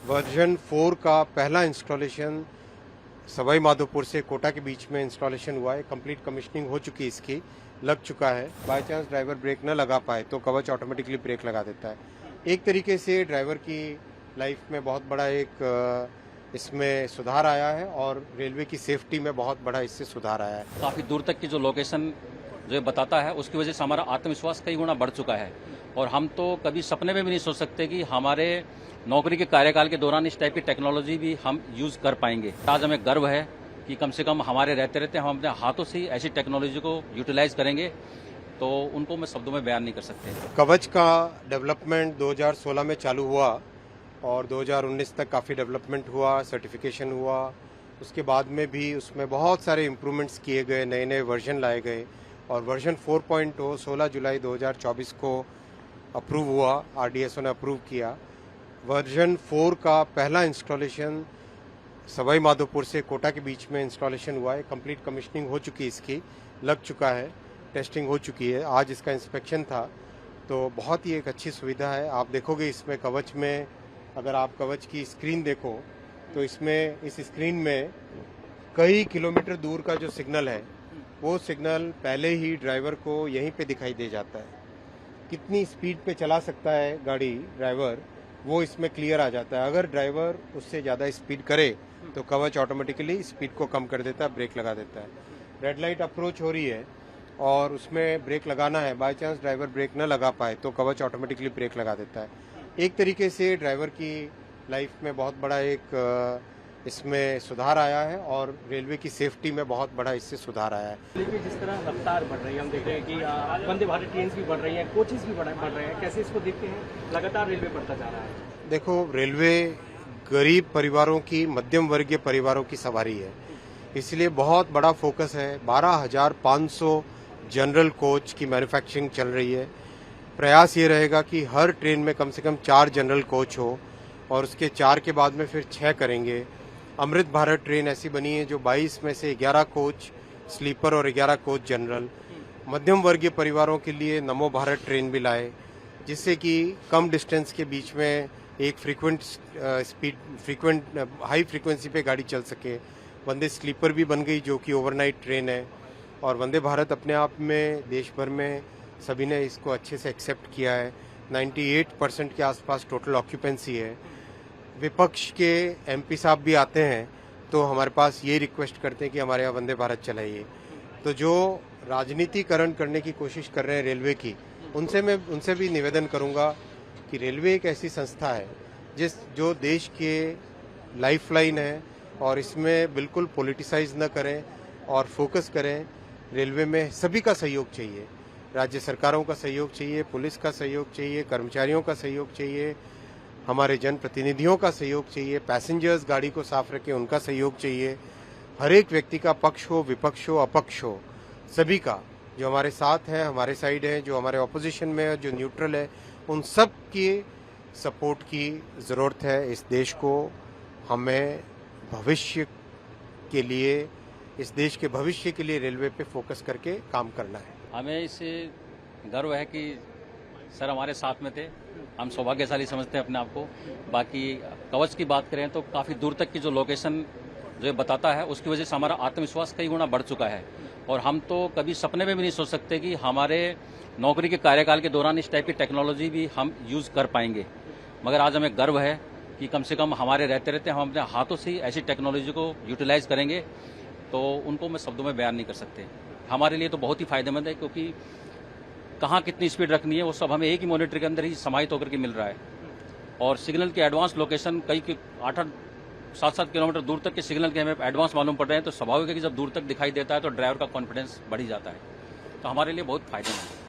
Version 4 का पहला installation Sawai Madhopur से कोटा के बीच में इंस्टॉलेशन हुआ है। कंप्लीट कमिश्निंग हो चुकी है, इसकी लग चुका है। बाय चांस ड्राइवर ब्रेक न लगा पाए तो कवच ऑटोमेटिकली ब्रेक लगा देता है। एक तरीके से ड्राइवर की लाइफ में बहुत बड़ा एक इसमें सुधार आया है और रेलवे की सेफ्टी में बहुत बड़ा इससे सुधार आया है। काफ़ी दूर तक की जो लोकेशन जो ये बताता है उसकी वजह से हमारा आत्मविश्वास कई गुना बढ़ चुका है और हम तो कभी सपने में भी नहीं सोच सकते कि हमारे नौकरी के कार्यकाल के दौरान इस टाइप की टेक्नोलॉजी भी हम यूज़ कर पाएंगे। आज हमें गर्व है कि कम से कम हमारे रहते रहते हम अपने हाथों से ही ऐसी टेक्नोलॉजी को यूटिलाइज करेंगे, तो उनको मैं शब्दों में बयान नहीं कर सकते। कवच का डेवलपमेंट 2016 में चालू हुआ और 2019 तक काफ़ी डेवलपमेंट हुआ, सर्टिफिकेशन हुआ। उसके बाद में भी उसमें बहुत सारे इम्प्रूवमेंट्स किए गए, नए नए वर्जन लाए गए और वर्जन 4.0 16 जुलाई 2024 को अप्रूव हुआ, आरडीएसओ ने अप्रूव किया। वर्जन 4 का पहला इंस्टॉलेशन सवाई माधोपुर से कोटा के बीच में इंस्टॉलेशन हुआ है। कंप्लीट कमिश्निंग हो चुकी है, इसकी लग चुका है, टेस्टिंग हो चुकी है। आज इसका इंस्पेक्शन था, तो बहुत ही एक अच्छी सुविधा है। आप देखोगे इसमें कवच में, अगर आप कवच की स्क्रीन देखो तो इसमें इस स्क्रीन में कई किलोमीटर दूर का जो सिग्नल है वो सिग्नल पहले ही ड्राइवर को यहीं पे दिखाई दे जाता है। कितनी स्पीड पे चला सकता है गाड़ी ड्राइवर, वो इसमें क्लियर आ जाता है। अगर ड्राइवर उससे ज़्यादा स्पीड करे तो कवच ऑटोमेटिकली स्पीड को कम कर देता है, ब्रेक लगा देता है। रेड लाइट अप्रोच हो रही है और उसमें ब्रेक लगाना है, बाय चांस ड्राइवर ब्रेक न लगा पाए तो कवच ऑटोमेटिकली ब्रेक लगा देता है। एक तरीके से ड्राइवर की लाइफ में बहुत बड़ा एक इसमें सुधार आया है और रेलवे की सेफ्टी में बहुत बड़ा इससे सुधार आया है। देखिए, जिस तरह रफ्तार बढ़ रही है, हम देख रहे हैं कि वंदे भारत ट्रेन भी बढ़ रही हैं, कोचेस भी बढ़ रहे हैं, कैसे इसको देखते हैं? लगातार रेलवे बढ़ता जा रहा है। देखो, रेलवे गरीब परिवारों की, मध्यम वर्गीय परिवारों की सवारी है, इसलिए बहुत बड़ा फोकस है। 12,500 जनरल कोच की मैन्युफैक्चरिंग चल रही है। प्रयास ये रहेगा कि हर ट्रेन में कम से कम 4 जनरल कोच हो और उसके 4 के बाद में फिर 6 करेंगे। अमृत भारत ट्रेन ऐसी बनी है जो 22 में से 11 कोच स्लीपर और 11 कोच जनरल। मध्यम वर्गीय परिवारों के लिए नमो भारत ट्रेन भी लाए, जिससे कि कम डिस्टेंस के बीच में एक फ्रीक्वेंट हाई फ्रीक्वेंसी पे गाड़ी चल सके। वंदे स्लीपर भी बन गई जो कि ओवरनाइट ट्रेन है और वंदे भारत अपने आप में देश भर में सभी ने इसको अच्छे से एक्सेप्ट किया है। 98% के आसपास टोटल ऑक्यूपेंसी है। विपक्ष के एमपी साहब भी आते हैं तो हमारे पास ये रिक्वेस्ट करते हैं कि हमारे यहाँ वंदे भारत चलाइए। तो जो राजनीतिकरण करने की कोशिश कर रहे हैं रेलवे की, उनसे भी निवेदन करूंगा कि रेलवे एक ऐसी संस्था है जो देश के लाइफलाइन है और इसमें बिल्कुल पॉलिटिसाइज न करें और फोकस करें। रेलवे में सभी का सहयोग चाहिए, राज्य सरकारों का सहयोग चाहिए, पुलिस का सहयोग चाहिए, कर्मचारियों का सहयोग चाहिए, हमारे जनप्रतिनिधियों का सहयोग चाहिए, पैसेंजर्स गाड़ी को साफ रखें उनका सहयोग चाहिए। हर एक व्यक्ति का, पक्ष हो, विपक्ष हो, अपक्ष हो, सभी का, जो हमारे साथ है, हमारे साइड है, जो हमारे ऑपोजिशन में है, जो न्यूट्रल है, उन सब की सपोर्ट की ज़रूरत है। इस देश को हमें भविष्य के लिए, इस देश के भविष्य के लिए रेलवे पे फोकस करके काम करना है। हमें इससे गर्व है कि सर हमारे साथ में थे, हम सौभाग्यशाली समझते हैं अपने आप को। बाकी कवच की बात करें तो काफ़ी दूर तक की जो लोकेशन जो ये बताता है उसकी वजह से हमारा आत्मविश्वास कई गुना बढ़ चुका है और हम तो कभी सपने में भी नहीं सोच सकते कि हमारे नौकरी के कार्यकाल के दौरान इस टाइप की टेक्नोलॉजी भी हम यूज़ कर पाएंगे। मगर आज हमें गर्व है कि कम से कम हमारे रहते रहते हम अपने हाथों से ही ऐसी टेक्नोलॉजी को यूटिलाइज करेंगे, तो उनको मैं शब्दों में बयान नहीं कर सकते। हमारे लिए तो बहुत ही फायदेमंद है, क्योंकि कहाँ कितनी स्पीड रखनी है वो सब हमें एक ही मॉनिटर के अंदर ही समाहित होकर के मिल रहा है और सिग्नल के एडवांस लोकेशन कई 8-7 किलोमीटर दूर तक के सिग्नल के हमें एडवांस मालूम पड़ रहे हैं, तो स्वाभाविक है कि जब दूर तक दिखाई देता है तो ड्राइवर का कॉन्फिडेंस बढ़ ही जाता है। तो हमारे लिए बहुत फायदेमंद है।